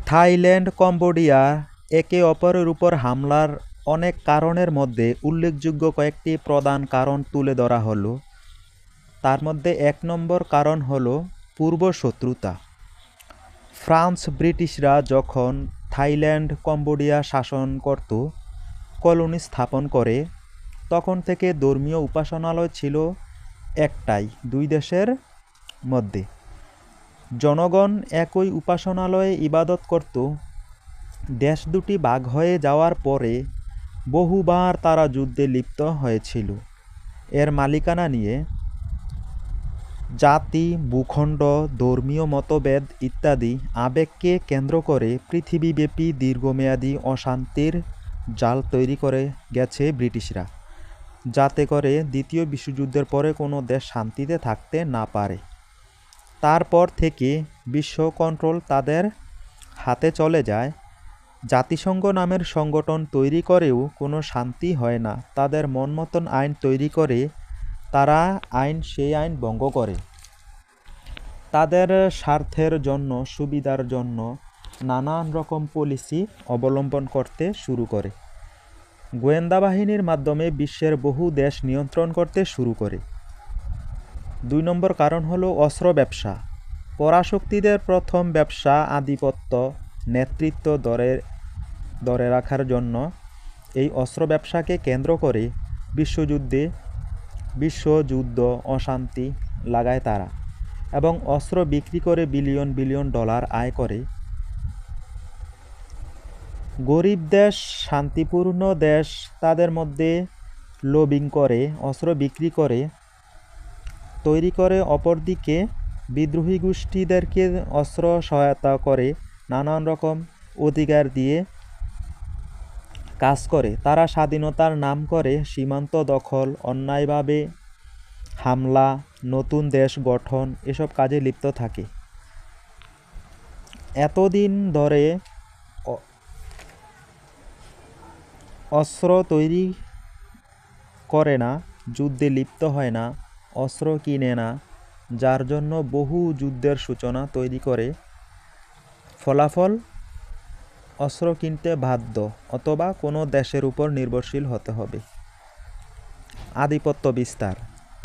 Thailand Cambodia একে অপরের উপর হামলার অনেক কারণের মধ্যে উল্লেখযোগ্য কয়েকটি প্রধান কারণ তুলে ধরা হলো। তার মধ্যে ১ নম্বর কারণ হলো পূর্ব শত্রুতা। ফ্রান্স ব্রিটিশরা যখন থাইল্যান্ড কম্বোডিয়া শাসন করত, কলোনি স্থাপন করে, তখন থেকে ধর্মীয় উপাসনালয় ছিল একটাই দুই দেশের মধ্যে। জনগণ একই উপাসনালয়ে ইবাদত করত। দেশ দুটি ভাগ হয়ে যাওয়ার পরে বহুবার তারা যুদ্ধে লিপ্ত হয়েছিল এর মালিকানা নিয়ে। জাতি, ভূখণ্ড, ধর্মীয় মতভেদ ইত্যাদি আবেগকে কেন্দ্র করে পৃথিবীব্যাপী দীর্ঘমেয়াদী অশান্তির জাল তৈরি করে গেছে ব্রিটিশরা, যাতে করে দ্বিতীয় বিশ্বযুদ্ধের পরে কোনো দেশ শান্তিতে থাকতে না পারে। তারপর থেকে বিশ্ব কন্ট্রোল তাদের হাতে চলে যায়। জাতিসংঘ নামের সংগঠন তৈরি করেও কোনো শান্তি হয় না। তাদের মন মতন আইন তৈরি করে তারা সেই আইন ভঙ্গ করে। তাদের স্বার্থের জন্য, সুবিধার জন্য নানান রকম পলিসি অবলম্বন করতে শুরু করে। গোয়েন্দা বাহিনীর মাধ্যমে বিশ্বের বহু দেশ নিয়ন্ত্রণ করতে শুরু করে। ২ নম্বর কারণ হলো অস্ত্র ব্যবসা। পরাশক্তিদের প্রথম ব্যবসা আধিপত্য, নেতৃত্ব ধরে রাখার জন্য এই অস্ত্র ব্যবসাকে কেন্দ্র করে বিশ্বযুদ্ধ অশান্তি লাগায় তারা, এবং অস্ত্র বিক্রি করে বিলিয়ন বিলিয়ন ডলার আয় করে। গরিব দেশ, শান্তিপূর্ণ দেশ তাদের মধ্যে লবিং করে, অস্ত্র বিক্রি করে, তৈরি করে। অপরদিকে বিদ্রোহী গোষ্ঠীদেরকে অস্ত্র সহায়তা করে, নানান রকম অধিকার দিয়ে কাজ করে। তারা স্বাধীনতার নাম করে সীমান্ত দখল, অন্যায়ভাবে হামলা, নতুন দেশ গঠন এসব কাজে লিপ্ত থাকে। এতদিন ধরে অস্ত্র তৈরি করে না, যুদ্ধে লিপ্ত হয় না, অস্ত্র কিনে না, যার জন্য বহু যুদ্ধের সূচনা তৈরি করে। ফলাফল, অস্ত্র কিনতে বাধ্য অথবা কোনো দেশের উপর নির্ভরশীল হতে হবে। আধিপত্য বিস্তার।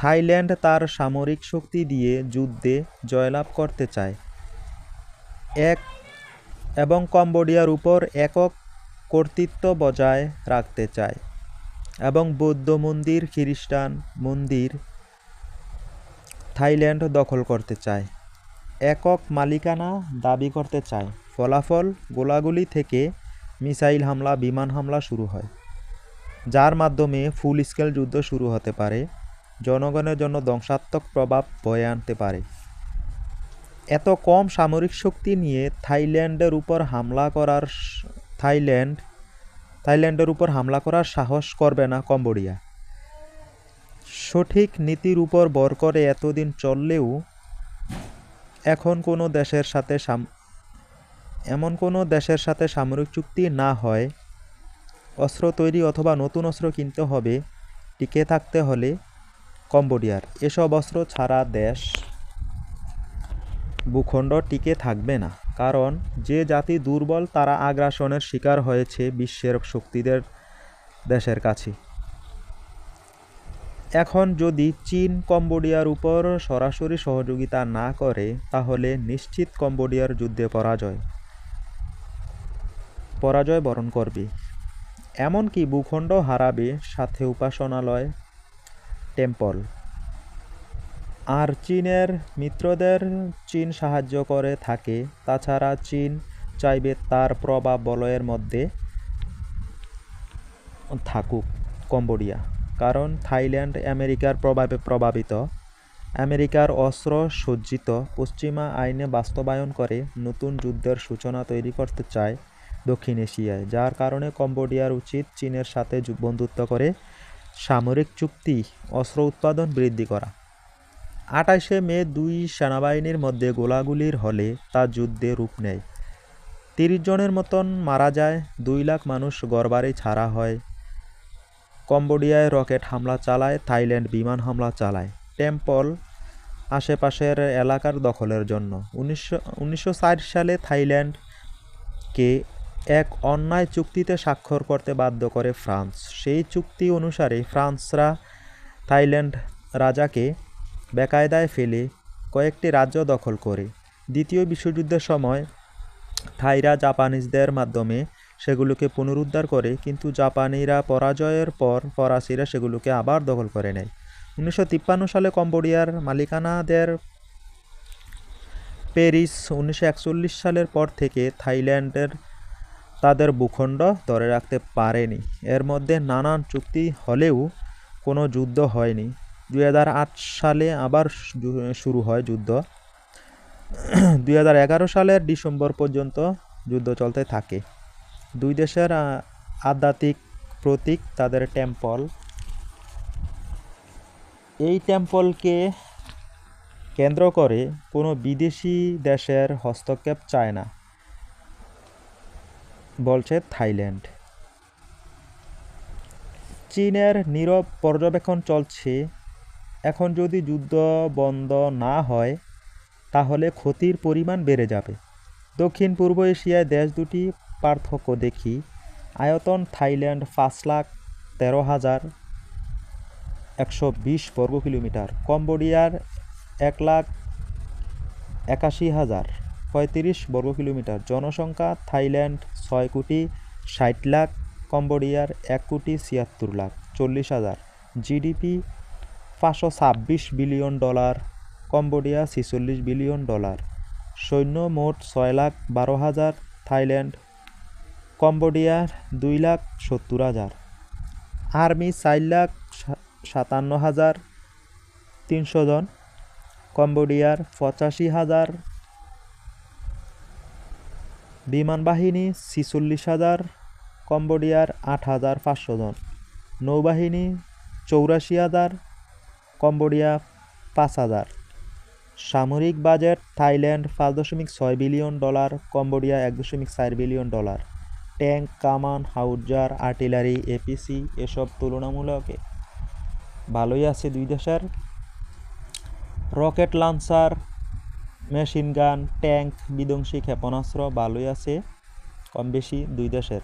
থাইল্যান্ড তার সামরিক শক্তি দিয়ে যুদ্ধে জয়লাভ করতে চায় এবং কম্বোডিয়ার উপর একক কর্তৃত্ব বজায় রাখতে চায়, এবং বৌদ্ধ মন্দির, খ্রিস্টান মন্দির থাইল্যান্ড দখল করতে চায়, একক মালিকানা দাবি করতে চায়। ফলাফল, গোলাগুলি থেকে মিসাইল হামলা, বিমান হামলা শুরু হয়, যার মাধ্যমে ফুল স্কেল যুদ্ধ শুরু হতে পারে, জনগণের জন্য ধ্বংসাত্মক প্রভাব বয়ে আনতে পারে। এত কম সামরিক শক্তি নিয়ে থাইল্যান্ডের উপর হামলা করার সাহস করবে না কম্বোডিয়া। সঠিক নীতির উপর ভর করে এতদিন চললেও এমন কোনো দেশের সাথে সামরিক চুক্তি না হয়, অস্ত্র তৈরি অথবা নতুন অস্ত্র কিনতে হবে টিকে থাকতে হলে কম্বোডিয়ার। এসব অস্ত্র ছাড়া দেশ, ভূখণ্ড টিকে থাকবে না। কারণ যে জাতি দুর্বল তারা আগ্রাসনের শিকার হয়েছে বিশ্বের শক্তিদের দেশের কাছে। এখন যদি চীন কম্বোডিয়ার উপর সরাসরি সহযোগিতা না করে, তাহলে নিশ্চিত কম্বোডিয়ার যুদ্ধে পরাজয় বরণ করবে। এমনকি ভূখণ্ড হারাবে, সাথে উপাসনালয়, টেম্পল। আর চীনের মিত্রদের চীন সাহায্য করে থাকে। তাছাড়া চীন চাইবে তার প্রভাব বলয়ের মধ্যে থাকুক কম্বোডিয়া, কারণ থাইল্যান্ড আমেরিকার প্রভাবে প্রভাবিত। আমেরিকার অস্ত্র সজ্জিত পশ্চিমা আইনে বাস্তবায়ন করে নতুন যুদ্ধের সূচনা তৈরি করতে চায় দক্ষিণ এশিয়ায়, যার কারণে কম্বোডিয়ার উচিত চীনের সাথে বন্ধুত্ব করে সামরিক চুক্তি, অস্ত্র উৎপাদন বৃদ্ধি করা। ২৮শে মে দুই সেনাবাহিনীর মধ্যে গোলাগুলির হলে তা যুদ্ধে রূপ নেয়। ৩০ জনের মতন মারা যায়, ২ লাখ মানুষ ঘরবাড়ি ছাড়া হয়। কম্বোডিয়ায় রকেট হামলা চালায়, থাইল্যান্ড বিমান হামলা চালায় টেম্পল আশেপাশের এলাকার দখলের জন্য। ১৯৬০ সালে থাইল্যান্ড কে এক অন্যায় চুক্তিতে স্বাক্ষর করতে বাধ্য করে ফ্রান্স। সেই চুক্তি অনুসারে ফ্রান্সরা থাইল্যান্ড রাজাকে বেকায়দায় ফেলে কয়েকটি রাজ্য দখল করে। দ্বিতীয় বিশ্বযুদ্ধের সময় থাইরা জাপানিজদের মাধ্যমে সেগুলোকে পুনরুদ্ধার করে, কিন্তু জাপানিরা পরাজয়ের পর ফরাসিরা সেগুলোকে আবার দখল করে নেয়। 1953 সালে কম্বোডিয়ার মালিকানাদের প্যারিস 1941 সালের পর থেকে থাইল্যান্ডের তাদের ভূখণ্ড ধরে রাখতে পারেনি। এর মধ্যে নানান চুক্তি হলেও কোনো যুদ্ধ হয়নি। 2008 সালে আবার শুরু হয় যুদ্ধ। 2011 সালের ডিসেম্বর পর্যন্ত যুদ্ধ চলতে থাকে। দুই দেশের আধ্যাত্মিক প্রতীক তাদের টেম্পল। এই টেম্পলকে কেন্দ্র করে কোনো বিদেশি দেশের হস্তক্ষেপ চায় না, বলছে থাইল্যান্ড। চীনের নীরব পর্যবেক্ষণ চলছে। এখন যদি যুদ্ধ বন্ধ না হয় তাহলে ক্ষতির পরিমাণ বেড়ে যাবে। দক্ষিণ পূর্ব এশিয়ায় দেশ দুটি পার্থক্য দেখি। আয়তন থাইল্যান্ড 5,13,120 বর্গ কিলোমিটার, কম্বোডিয়ার 1,81,035 বর্গ কিলোমিটার। জনসংখ্যা থাইল্যান্ড 6,60,00,000, কম্বোডিয়ার 1,76,40,000। GDP $526 billion, Cambodia $46 billion. সৈন্য মোট 6,12,000 থাইল্যান্ড, কম্বোডিয়ার 2,70,000। আর্মি 4,57,300 জন, কম্বোডিয়ার 85,000। বিমান বাহিনী 46,000, কম্বোডিয়ার 8,500 জন। নৌবাহিনী 84,000, কম্বোডিয়া 5,000। সামরিক budget Thailand $5.6 billion, Cambodia $1.4 billion. Tank, কামান, হাউজার, আর্টিলারি, এপিসি এসব তুলনামূলক ভালোই আছে দুই দেশের। Rocket launcher, machine gun, tank, বিধ্বংসী ক্ষেপণাস্ত্র ভালোই আছে কম বেশি দুই দেশের।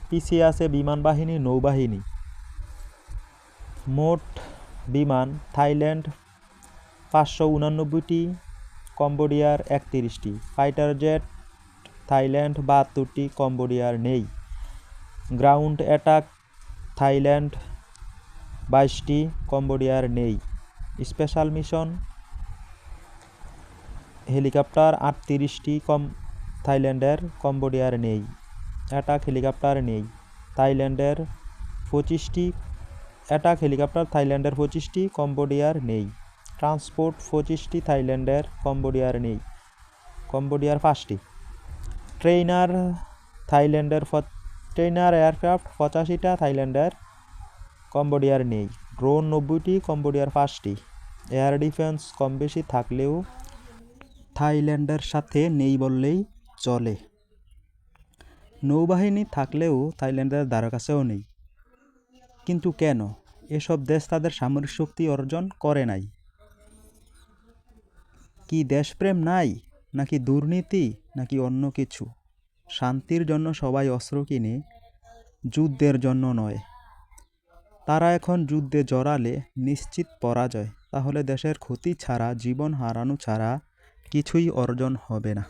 পিছিয়ে আছে বিমান বাহিনী, নৌবাহিনী। মোট বিমান থাইল্যান্ড 589টি, কম্বোডিয়ার 31টি। ফাইটার জেট থাইল্যান্ড 72টি, কম্বোডিয়ার নেই। গ্রাউন্ড অ্যাটাক থাইল্যান্ড 22টি, কম্বোডিয়ার নেই। স্পেশাল মিশন হেলিকপ্টার 38টি, থাইল্যান্ডের, কম্বোডিয়ার নেই। অ্যাটাক হেলিকপ্টার নেই থাইল্যান্ডের 25টি। অ্যাটাক হেলিকপ্টার থাইল্যান্ডের 25টি, কম্বোডিয়ার নেই। ট্রান্সপোর্ট 25টি, থাইল্যান্ডের, কম্বোডিয়ার নেই। কম্বোডিয়ার 5টি। ট্রেইনার থাইল্যান্ডের ট্রেইনার এয়ারক্রাফট 85টা, থাইল্যান্ডের, কম্বোডিয়ার নেই। ড্রোন 90টি, কম্বোডিয়ার 5টি। এয়ার ডিফেন্স কম বেশি থাকলেও থাইল্যান্ডের সাথে নেই বললেই চলে। নৌবাহিনী থাকলেও থাইল্যান্ডের ধারে কাছেও নেই। কিন্তু কেন? এসব দেশ তাদের সামরিক শক্তি অর্জন করে নাই। কি দেশপ্রেম নাই, নাকি দুর্নীতি, নাকি অন্য কিছু? শান্তির জন্য সবাই অস্ত্র কিনে, যুদ্ধের জন্য নয়। তারা এখন যুদ্ধে জড়ালে নিশ্চিত পরাজয়। তাহলে দেশের ক্ষতি ছাড়া, জীবন হারানো ছাড়া কিছুই অর্জন হবে না।